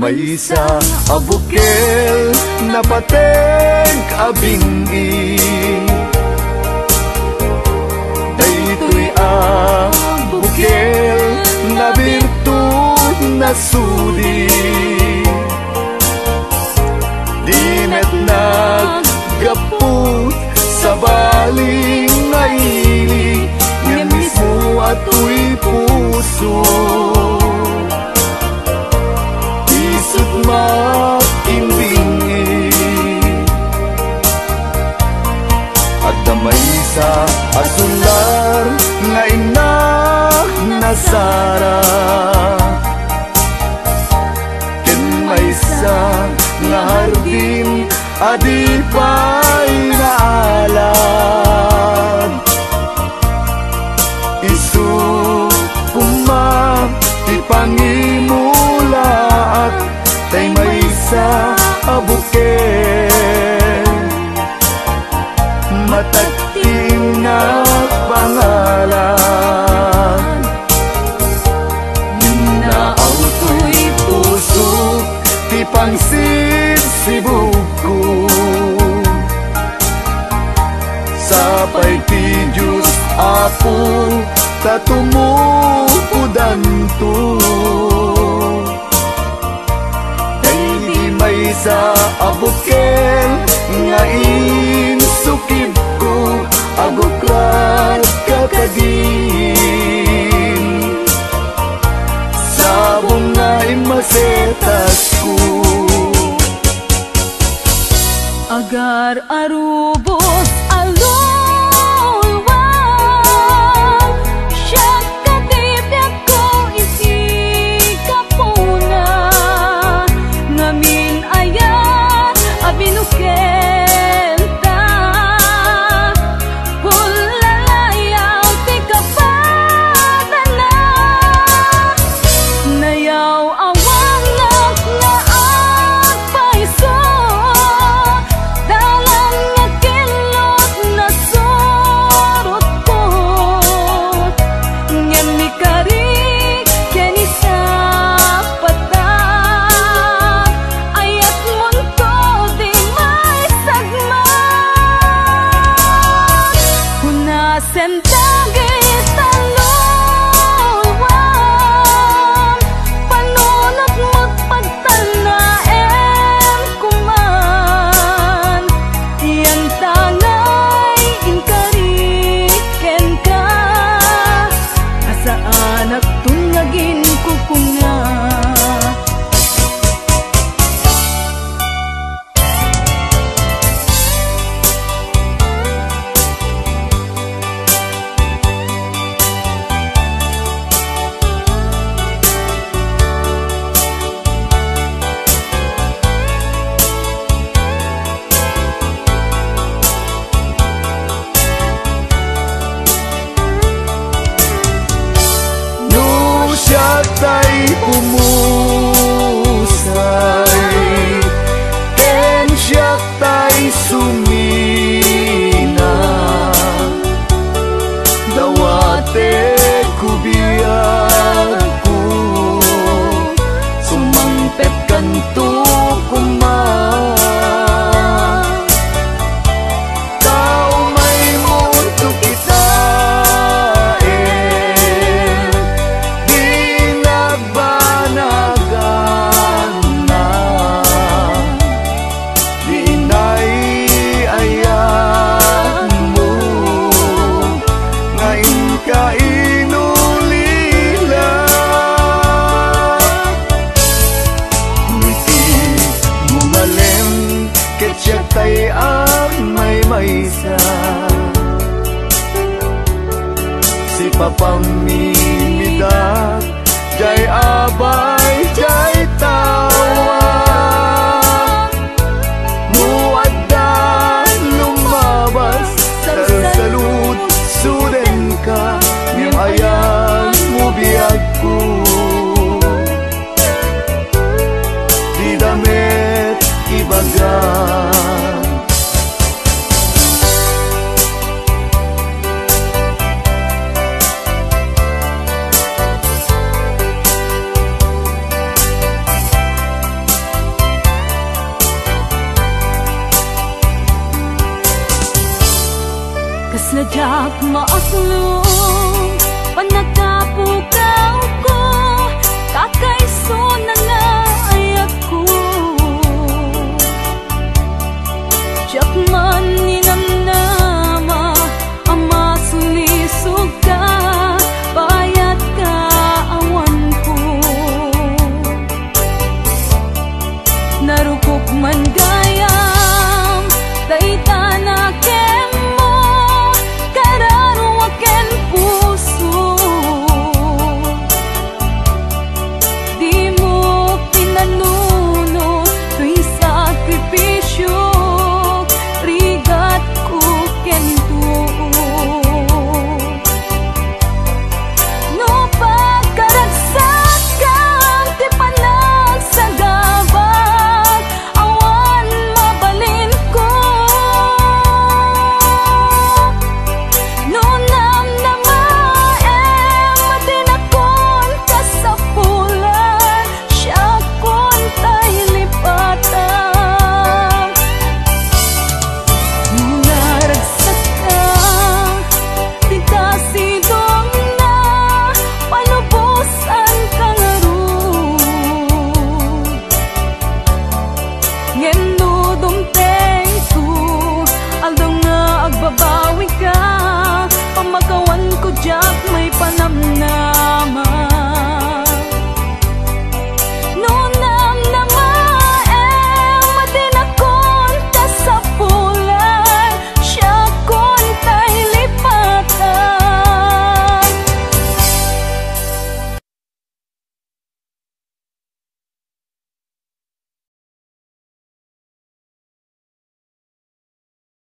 maysa abukel napateg abingi daytoy abukel na birtud na sudi di met naggaput sa baling ngaili nga mismo ato'y puso isut makimbingi at damay sa asular nga inak na Sara ken may sa nga hardin adipay na alam isu kumam ipangimulaat tay may sa abukel matagting na pangalan ninaaw to'y puso ti pangsid sibuko sapay ti Diyos apo tatumukudan to may sa abukel nga insukib ko abuklat kakadin sabong nga imasetas ko agar arubos alulwang siya katibyak ko isikapuna ngamin ayan abinukel ta pulalayaw ti kapadala nayaw awang na agpaiso dalang nga kilot na surot ko ngem mi kari keni sa pata ayat munto di may sagma hunasen dagit talulwang panunot mo't pagtanaem kuman yang tangay inkariken ka asa anak tungagin kukunga no siya tay pumusay ken siya tay sumina dawate kubiyag ko sumangpet kanto kuman tao may mundo kita di nagbanagan na di naiayan mo ngayon ka inulila ngiti mumalem ketyak tay ang may maysa si papamimida jay abay jay tawa muaddan lumabas salud suden ka ngem ayan mo biyag ko di damet ibagan sak maaslong panagkapukaw ko kakaiso na nga ayak ko tiyak man ninamnama ama sulisog ka bayat ka awan ko narukok man gayam dayta na kemo kararuwaken puso di mo pinanuno tuy sakripisyo rigat ko kento no pagkaragsak kang ti panagsagabak awan mabalin ko no namnama madinakon kasapulan siya kon tay lipatan no naragsak ka di kasidong na palubusan ka nga ro ngem